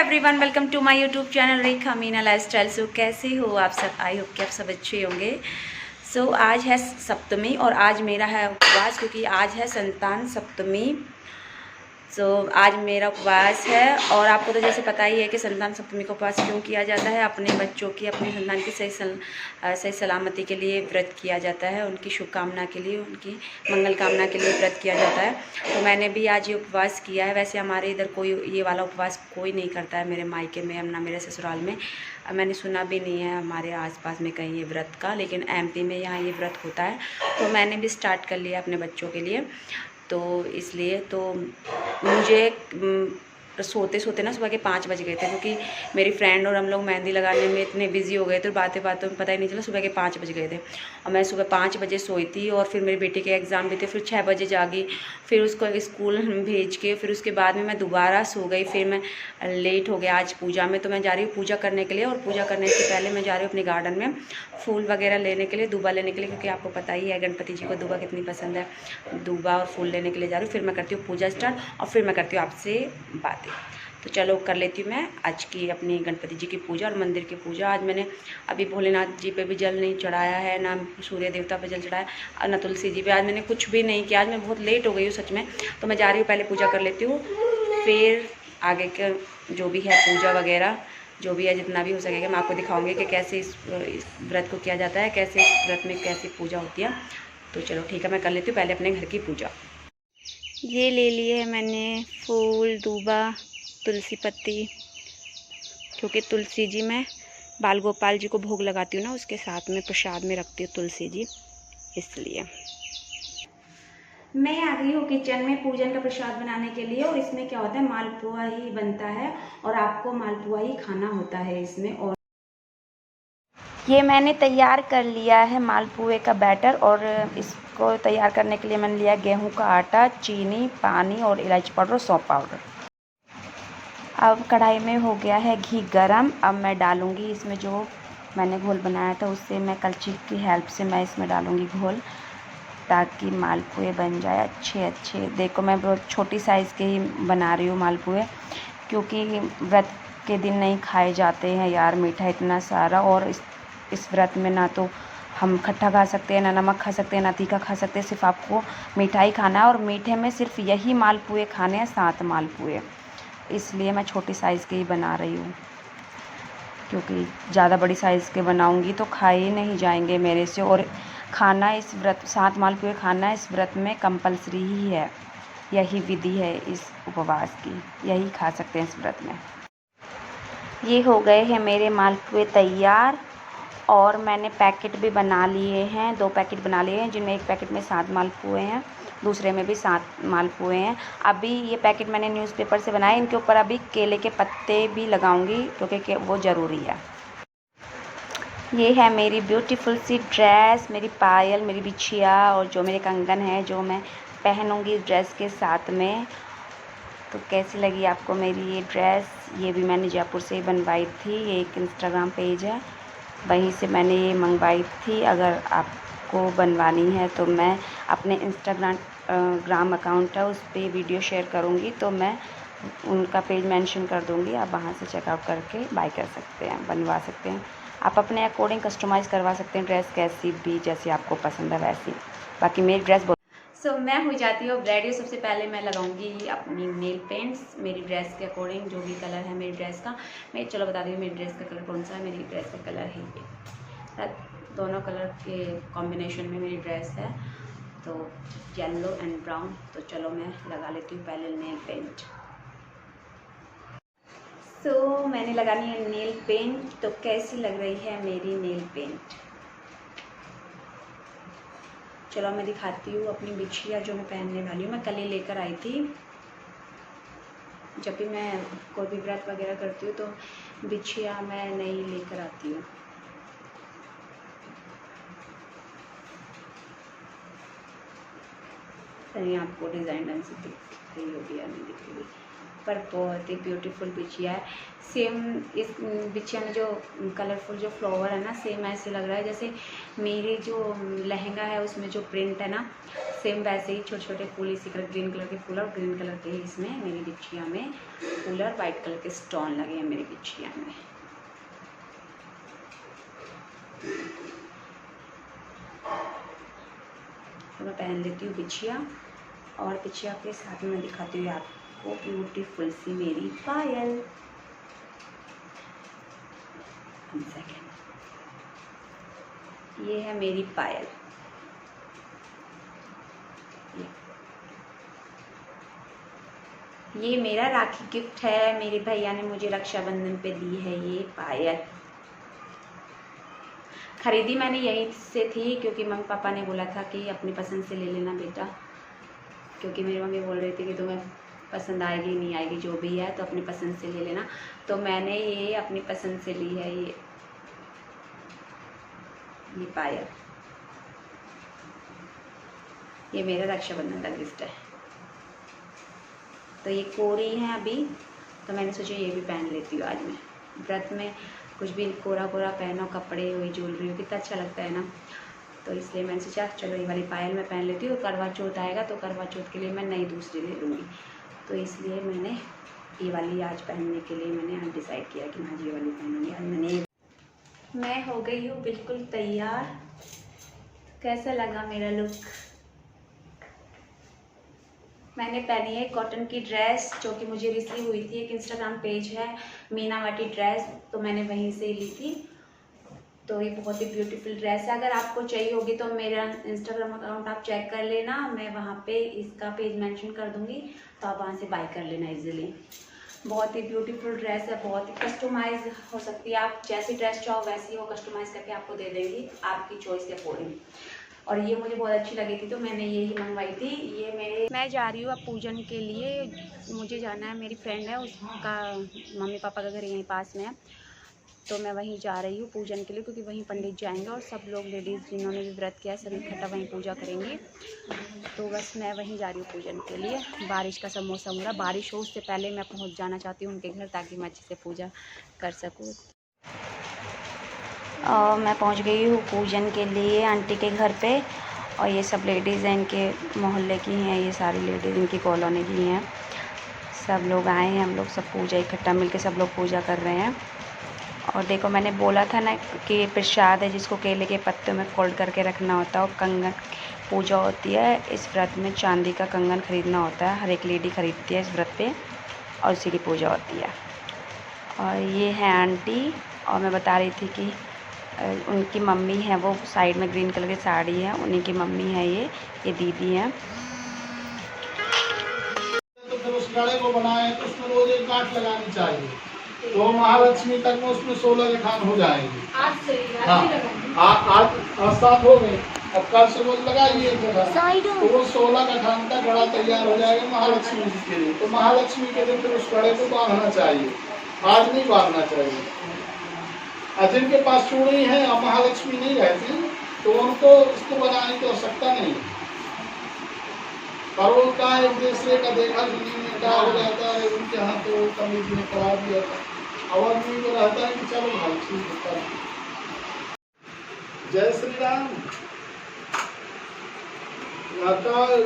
Everyone, welcome to my YouTube channel Rekha Meena lifestyle. So कैसे हो आप सब? आई होप कि आप सब अच्छे होंगे। सो आज है सप्तमी और आज मेरा है उपवास, क्योंकि आज है संतान सप्तमी। सो आज मेरा उपवास है और आपको तो जैसे पता ही है कि संतान सप्तमी का उपवास क्यों किया जाता है। अपने बच्चों की, अपने संतान की सही सलामती के लिए व्रत किया जाता है, उनकी शुभकामना के लिए, उनकी मंगल कामना के लिए व्रत किया जाता है। तो मैंने भी आज ये उपवास किया है। वैसे हमारे इधर कोई ये वाला उपवास कोई नहीं करता है, मेरे मायके में ना मेरे ससुराल में। मैंने सुना भी नहीं है हमारे आसपास में कहीं ये व्रत का, लेकिन एमपी में यहाँ ये व्रत होता है। तो मैंने भी स्टार्ट कर लिया अपने बच्चों के लिए। तो इसलिए तो मुझे सोते सोते ना सुबह के 5 बज गए थे, क्योंकि मेरी फ्रेंड और हम लोग मेहंदी लगाने में इतने बिजी हो गए थे, बातें बातों में पता ही नहीं चला सुबह के 5 बज गए थे। और मैं सुबह 5 बजे सोई थी और फिर मेरे बेटे के एग्ज़ाम भी थे, फिर 6 बजे जागी, फिर उसको स्कूल भेज के फिर उसके बाद में मैं दोबारा सो गई। फिर मैं लेट हो गया आज पूजा में, तो मैं जा रही हूँ पूजा करने के लिए। और पूजा करने से पहले मैं जा रही हूँ अपने गार्डन में फूल वगैरह लेने के लिए, दूबा लेने के लिए, क्योंकि आपको पता ही है गणपति जी को दूबा कितनी पसंद है। दूबा और फूल लेने के लिए जा रही हूँ। फिर मैं करती हूँ पूजा स्टार्ट और फिर मैं करती हूँ आपसे बातें। तो चलो कर लेती हूँ मैं आज की अपनी गणपति जी की पूजा और मंदिर की पूजा। आज मैंने अभी भोलेनाथ जी पे भी जल नहीं चढ़ाया है, ना सूर्य देवता पे जल चढ़ाया और ना तुलसी जी पे। आज मैंने कुछ भी नहीं किया, आज मैं बहुत लेट हो गई हूँ सच में। तो मैं जा रही हूँ, पहले पूजा कर लेती हूँ, फिर आगे के जो भी है पूजा वगैरह जो भी है जितना भी हो सकेगा मैं आपको दिखाऊंगी कि कैसे इस व्रत को किया जाता है, कैसे इस व्रत में कैसी पूजा होती है। तो चलो ठीक है, मैं कर लेती हूँ पहले अपने घर की पूजा। ये ले लिए है मैंने फूल, दूबा, तुलसी पत्ती, क्योंकि तुलसी जी मैं बाल गोपाल जी को भोग लगाती हूँ ना, उसके साथ में प्रसाद में रखती हूँ तुलसी जी, इसलिए। मैं आ गई हूँ किचन में पूजन का प्रसाद बनाने के लिए। और इसमें क्या होता है, मालपुआ ही बनता है और आपको मालपुआ ही खाना होता है इसमें। और ये मैंने तैयार कर लिया है मालपुए का बैटर, और इसको तैयार करने के लिए मैंने लिया गेहूं का आटा, चीनी, पानी और इलायची पाउडर, सौंफ पाउडर। अब कढ़ाई में हो गया है घी गरम। अब मैं डालूँगी इसमें जो मैंने घोल बनाया था, उससे मैं कलछी की हेल्प से मैं इसमें डालूँगी घोल, ताकि मालपुए बन जाए अच्छे अच्छे। देखो मैं बहुत छोटी साइज़ के ही बना रही हूँ मालपुए, क्योंकि व्रत के दिन नहीं खाए जाते हैं यार मीठा इतना सारा। और इस व्रत में ना तो हम खट्टा खा सकते हैं, ना नमक खा सकते हैं, ना तीखा खा सकते हैं, सिर्फ आपको मीठा ही खाना है। और मीठे में सिर्फ यही मालपुए खाने हैं, 7 मालपुए। इसलिए मैं छोटी साइज़ के ही बना रही हूँ, क्योंकि ज़्यादा बड़ी साइज़ के बनाऊँगी तो खाए नहीं जाएंगे मेरे से। और खाना इस व्रत 7 मालपुए खाना इस व्रत में कंपलसरी ही है, यही विधि है इस उपवास की, यही खा सकते हैं इस व्रत में। ये हो गए हैं मेरे मालपुए तैयार और मैंने पैकेट भी बना लिए हैं, 2 पैकेट बना लिए हैं, जिनमें एक पैकेट में 7 मालपुए हैं, दूसरे में भी 7 मालपुए हैं। अभी ये पैकेट मैंने न्यूज़पेपर से बनाए, इनके ऊपर अभी केले के पत्ते भी लगाऊंगी, क्योंकि वो ज़रूरी है। ये है मेरी ब्यूटीफुल सी ड्रेस, मेरी पायल, मेरी बिछिया और जो मेरे कंगन है जो मैं पहनूंगी इस ड्रेस के साथ में। तो कैसी लगी आपको मेरी ये ड्रेस? ये भी मैंने जयपुर से ही बनवाई थी, ये एक इंस्टाग्राम पेज है, वहीं से मैंने ये मंगवाई थी। अगर आपको बनवानी है तो मैं अपने ग्राम अकाउंट है उस पर वीडियो शेयर करूँगी, तो मैं उनका पेज मेंशन कर दूँगी, आप वहाँ से चेकआउट करके बाय कर सकते हैं, बनवा सकते हैं। आप अपने अकॉर्डिंग कस्टमाइज़ करवा सकते हैं ड्रेस, कैसी भी जैसी आपको पसंद है वैसी। बाकी मेरी ड्रेस मैं हो जाती हूँ रेडी। सबसे पहले मैं लगाऊंगी अपनी नेल पेंट्स मेरी ड्रेस के अकॉर्डिंग, जो भी कलर है मेरी ड्रेस का। मैं चलो बता दी हूँ मेरी ड्रेस का कलर कौन सा है। मेरी ड्रेस का कलर है ये, दोनों कलर के कॉम्बिनेशन में मेरी ड्रेस है, तो येलो एंड ब्राउन। तो चलो मैं लगा लेती हूँ पहले नेल पेंट। मैंने लगानी है नेल पेंट। तो कैसी लग रही है मेरी नेल पेंट? चलो मैं दिखाती हूँ अपनी बिछिया जो मैं पहनने वाली हूँ। मैं कल ही लेकर आई थी। जब भी मैं कोई भी व्रत वगैरह करती हूँ तो बिछिया मैं नहीं लेकर आती हूँ। कहीं आपको डिज़ाइन ढंग से दिख रही होगी या नहीं दिख रही। पर बहुत ही ब्यूटीफुल बिछिया है। सेम इस बिछिया में जो कलरफुल जो फ्लावर है ना, सेम ऐसे लग रहा है जैसे मेरे जो लहंगा है उसमें जो प्रिंट है ना, सेम वैसे ही छोटे छोटे फूल इसी कलर, ग्रीन कलर के फूल और ग्रीन कलर के ही इसमें मेरी बिछिया में फूल और वाइट कलर के स्टोन लगे हैं मेरी बिछिया में। तो मैं पहन लेती हूँ बिछिया, और बिछिया के साथ में मैं दिखाती हूँ आपको ब्यूटीफुल सी मेरी पायल। सेकेंड, ये है मेरी पायल। ये मेरा राखी गिफ्ट है, मेरे भैया ने मुझे रक्षाबंधन पे दी है ये पायल। खरीदी मैंने यहीं से थी क्योंकि मम्मी पापा ने बोला था कि अपनी पसंद से ले लेना बेटा, क्योंकि मेरी मम्मी बोल रही थी कि तुम्हें पसंद आएगी नहीं आएगी जो भी है तो अपनी पसंद से ले लेना। तो मैंने ये अपनी पसंद से ली है ये पायल। ये मेरा रक्षाबंधन का गिफ्ट है। तो ये कोरी है अभी, तो मैंने सोचा ये भी पहन लेती हूँ आज मैं। व्रत में कुछ भी कोरा कोरा पहनो, कपड़े हुई ज्वेलरी हो, कितना अच्छा लगता है ना। तो इसलिए मैंने सोचा चलो ये वाली पायल मैं पहन लेती हूँ। करवा चौथ आएगा तो करवा चौथ के लिए मैं नई दूसरी ले लूँगी, तो इसलिए मैंने ये वाली आज पहनने के लिए मैंने आज डिसाइड किया कि हाँ ये वाली पहनूँगी आज। मैं हो गई हूँ बिल्कुल तैयार। कैसा लगा मेरा लुक? मैंने पहनी है कॉटन की ड्रेस जो कि मुझे रिसीव हुई थी। एक इंस्टाग्राम पेज है मीनावटी ड्रेस, तो मैंने वहीं से ली थी। तो ये बहुत ही ब्यूटीफुल ड्रेस है। अगर आपको चाहिए होगी तो मेरा इंस्टाग्राम अकाउंट आप चेक कर लेना, मैं वहाँ पे इसका पेज मेंशन कर दूँगी, तो आप वहाँ से बाय कर लेना इजीली। बहुत ही ब्यूटीफुल ड्रेस है, बहुत ही कस्टमाइज हो सकती है। आप जैसी ड्रेस चाहो वैसी वो कस्टमाइज़ करके आपको दे देंगी आपकी चॉइस के अकॉर्डिंग। और ये मुझे बहुत अच्छी लगी थी तो मैंने यही मंगवाई थी। ये मैं जा रही हूँ अब पूजन के लिए। मुझे जाना है, मेरी फ्रेंड है उसका मम्मी पापा का घर यहीं पास में है, तो मैं वहीं जा रही हूँ पूजन के लिए, क्योंकि वहीं पंडित जाएंगे और सब लोग लेडीज़ जिन्होंने भी व्रत किया है सभी इकट्ठा वहीं पूजा करेंगी। तो बस मैं वहीं जा रही हूँ पूजन के लिए। बारिश का सब मौसम हो रहा है, बारिश हो उससे पहले मैं पहुँच जाना चाहती हूँ उनके घर, ताकि मैं अच्छे से पूजा कर सकूँ। मैं पहुंच गई हूँ पूजन के लिए आंटी के घर पे, और ये सब लेडीज़ हैं, इनके मोहल्ले की हैं, ये सारी लेडीज़ इनकी कॉलोनी की हैं। सब लोग आए हैं, हम लोग सब पूजा इकट्ठा मिलके सब लोग पूजा कर रहे हैं। और देखो मैंने बोला था ना कि प्रसाद है जिसको केले के पत्तों में फोल्ड करके रखना होता है, और कंगन पूजा होती है इस व्रत में। चांदी का कंगन ख़रीदना होता है, हर एक लेडी ख़रीदती है इस व्रत पे, और उसी की पूजा होती है। और ये है आंटी, और मैं बता रही थी कि उनकी मम्मी है, वो साइड में ग्रीन कलर की साड़ी है, उन्हीं की मम्मी है ये दीदी है। तो फिर उस गड़े को बनाए तो उसमें रोज एक गांठ लगानी चाहिए, तो महालक्ष्मी तक में उसमें 16 गठान हो जाएंगे। आज 7 हो गए, अब कल से रोज लगाइए तो वो 16 गठान का गड़ा तैयार हो जाएगा महालक्ष्मी जी के लिए। तो महालक्ष्मी के दिन फिर उस गड़े को बांधना चाहिए, आज नहीं बांधना चाहिए। जिनके पास चूड़ी है और महालक्ष्मी नहीं रहती तो उनको इसको बनाने की आवश्यकता नहीं। पर वो का एक दूसरे का देखा में क्या हो जाता है, उनके यहाँ तो कमिटी ने करा दिया था। और आदमी को रहता है कि चलो भाई ठीक है। जय श्री राम।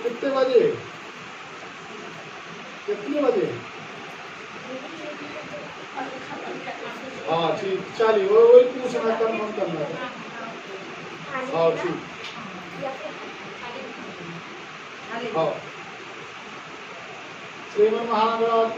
कितने बजे, कितने बजे? हाँ ठीक, चलिए वही पूछना, कन्फर्म करना है। हाँ ठीक, हाँ श्रीमन महाराज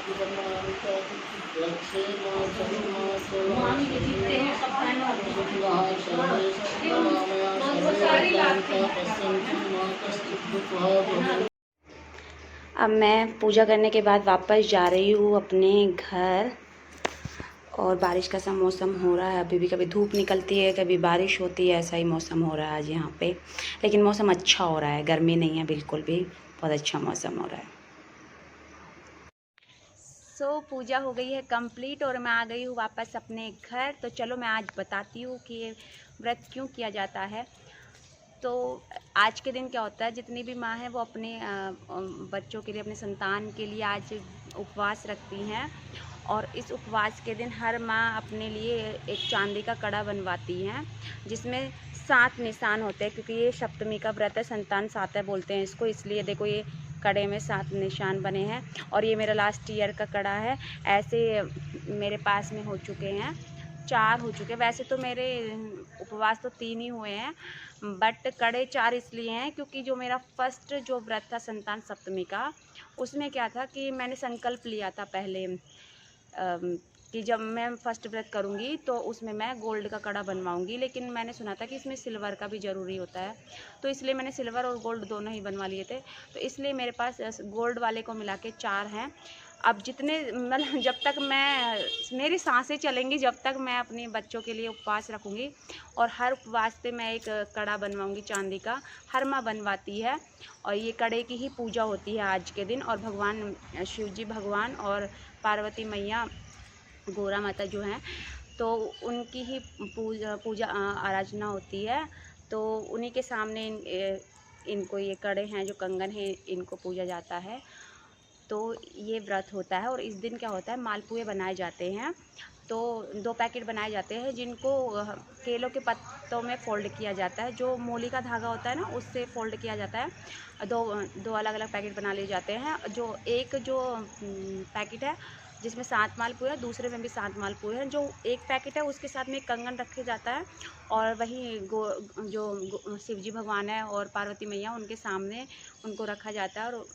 अब मैं पूजा करने के बाद वापस जा रही हूँ अपने घर। और बारिश का सा मौसम हो रहा है अभी भी, कभी धूप निकलती है कभी बारिश होती है, ऐसा ही मौसम हो रहा है आज यहाँ पे। लेकिन मौसम अच्छा हो रहा है, गर्मी नहीं है बिल्कुल भी, बहुत अच्छा मौसम हो रहा है। पूजा हो गई है कंप्लीट और मैं आ गई हूँ वापस अपने घर। तो चलो मैं आज बताती हूँ कि ये व्रत क्यों किया जाता है। तो आज के दिन क्या होता है, जितनी भी माँ है वो अपने बच्चों के लिए, अपने संतान के लिए आज उपवास रखती हैं। और इस उपवास के दिन हर माँ अपने लिए एक चांदी का कड़ा बनवाती हैं, जिसमें 7 निशान होते हैं, क्योंकि ये सप्तमी का व्रत है, संतान साता बोलते हैं इसको, इसलिए देखो ये कड़े में 7 निशान बने हैं। और ये मेरा लास्ट ईयर का कड़ा है। ऐसे मेरे पास में हो चुके हैं 4 हो चुके। वैसे तो मेरे उपवास तो 3 ही हुए हैं, बट कड़े 4 इसलिए हैं क्योंकि जो मेरा फर्स्ट जो व्रत था संतान सप्तमी का, उसमें क्या था कि मैंने संकल्प लिया था पहले कि जब मैं फर्स्ट व्रत करूँगी तो उसमें मैं गोल्ड का कड़ा बनवाऊँगी। लेकिन मैंने सुना था कि इसमें सिल्वर का भी ज़रूरी होता है, तो इसलिए मैंने सिल्वर और गोल्ड दोनों ही बनवा लिए थे। तो इसलिए मेरे पास गोल्ड वाले को मिला के 4 हैं। अब जितने मतलब जब तक मेरी सांसें चलेंगी, जब तक मैं अपने बच्चों के लिए उपवास रखूँगी। और हर उपवास पे मैं एक कड़ा बनवाऊँगी चांदी का, हर माँ बनवाती है। और ये कड़े की ही पूजा होती है आज के दिन। और भगवान शिव जी भगवान और पार्वती मैया गोरा माता जो हैं, तो उनकी ही पूजा आराधना होती है। तो उन्हीं के सामने इनको ये कड़े हैं जो कंगन हैं, इनको पूजा जाता है। तो ये व्रत होता है। और इस दिन क्या होता है, मालपुए बनाए जाते हैं। तो 2 पैकेट बनाए जाते हैं, जिनको केलों के पत्तों में फ़ोल्ड किया जाता है, जो मूली का धागा होता है ना, उससे फ़ोल्ड किया जाता है। दो अलग अलग पैकेट बना लिए जाते हैं। जो एक पैकेट है जिसमें 7 मालपुए हैं, दूसरे में भी 7 मालपुए हैं। जो एक पैकेट है उसके साथ में एक कंगन रखे जाता है। और वही शिव जी भगवान है और पार्वती मैया, उनके सामने उनको रखा जाता है। और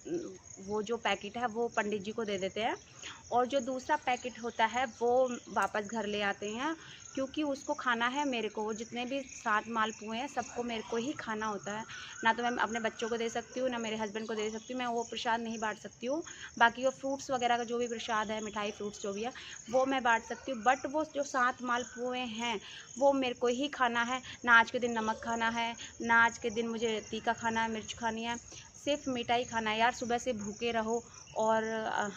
वो जो पैकेट है वो पंडित जी को दे देते हैं। और जो दूसरा पैकेट होता है वो वापस घर ले आते हैं, क्योंकि उसको खाना है मेरे को। वो जितने भी 7 मालपुए हैं सबको मेरे को ही खाना होता है। ना तो मैं अपने बच्चों को दे सकती हूँ, ना मेरे हस्बैंड को दे सकती हूँ, मैं वो प्रसाद नहीं बांट सकती हूँ। बाकी वो फ्रूट्स वगैरह का जो भी प्रसाद है, मिठाई फ्रूट्स जो भी है, वो मैं बांट सकती हूँ। बट वो जो 7 मालपुए हैं वो मेरे को ही खाना है। ना आज के दिन नमक खाना है, ना आज के दिन मुझे तीखा खाना है, मिर्च खानी है, सिर्फ मीठा ही खाना है। यार सुबह से भूखे रहो और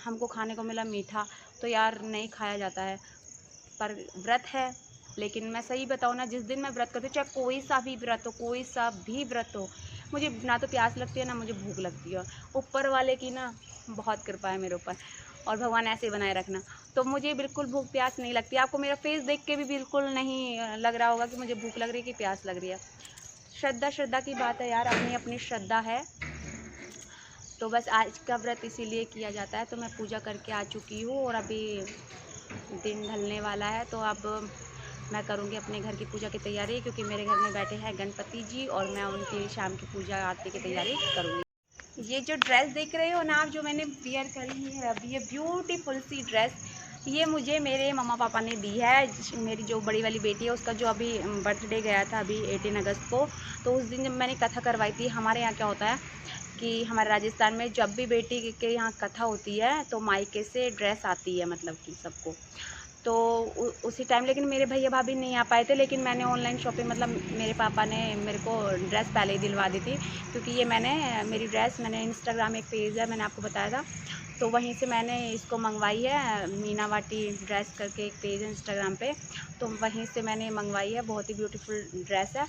हमको खाने को मिला मीठा, तो यार नहीं खाया जाता है। पर व्रत है। लेकिन मैं सही बताऊँ ना, जिस दिन मैं व्रत करती हूँ, चाहे कोई सा भी व्रत हो, कोई सा भी व्रत हो, मुझे ना तो प्यास लगती है ना मुझे भूख लगती है। ऊपर वाले की ना बहुत कृपा है मेरे ऊपर, और भगवान ऐसे बनाए रखना। तो मुझे बिल्कुल भूख प्यास नहीं लगती। आपको मेरा फेस देख के भी बिल्कुल नहीं लग रहा होगा कि मुझे भूख लग रही है कि प्यास लग रही है। श्रद्धा की बात है यार, अपनी अपनी श्रद्धा है। तो बस आज का व्रत इसीलिए किया जाता है। तो मैं पूजा करके आ चुकी हूँ और अभी दिन ढलने वाला है। तो अब मैं करूँगी अपने घर की पूजा की तैयारी, क्योंकि मेरे घर में बैठे हैं गणपति जी और मैं उनकी शाम की पूजा आरती की तैयारी करूँगी। ये जो ड्रेस देख रहे हो ना आप, जो मैंने वियर करी है अभी, ये ब्यूटीफुल सी ड्रेस, ये मुझे मेरे मम्मा पापा ने दी है। मेरी जो बड़ी वाली बेटी है उसका जो अभी बर्थडे गया था अभी 18 अगस्त को, तो उस दिन जब मैंने कथा करवाई थी। हमारे यहाँ क्या होता है कि हमारे राजस्थान में जब भी बेटी के यहाँ कथा होती है तो मायके से ड्रेस आती है, मतलब कि सबको। तो उसी टाइम लेकिन मेरे भैया भाभी नहीं आ पाए थे, लेकिन मैंने ऑनलाइन शॉपिंग, मतलब मेरे पापा ने मेरे को ड्रेस पहले ही दिलवा दी थी। क्योंकि ये मेरी ड्रेस मैंने इंस्टाग्राम एक पेज है, मैंने आपको बताया था, तो वहीं से मैंने इसको मंगवाई है। मीना वाटी ड्रेस करके एक पेज है इंस्टाग्राम पे, तो वहीं से मैंने मंगवाई है। बहुत ही ब्यूटीफुल ड्रेस है।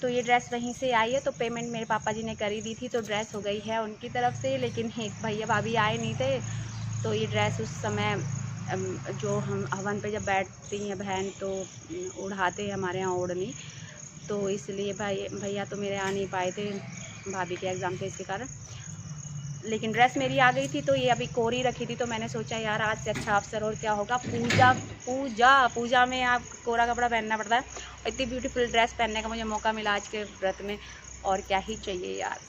तो ये ड्रेस वहीं से आई है। तो पेमेंट मेरे पापा जी ने करी दी थी, तो ड्रेस हो गई है उनकी तरफ से। लेकिन एक भैया भाभी आए नहीं थे, तो ये ड्रेस उस समय जो हम हवन पे जब बैठती हैं बहन, तो उड़ाते हैं हमारे यहाँ ओढ़नी, तो इसलिए भैया तो मेरे आ नहीं पाए थे भाभी के एग्ज़ाम थे, इसके कारण। लेकिन ड्रेस मेरी आ गई थी, तो ये अभी कोरी रखी थी, तो मैंने सोचा यार आज से अच्छा अवसर और क्या होगा। पूजा में आप कोरा कपड़ा पहनना पड़ता है। इतनी ब्यूटीफुल ड्रेस पहनने का मुझे मौका मिला आज के व्रत में, और क्या ही चाहिए यार।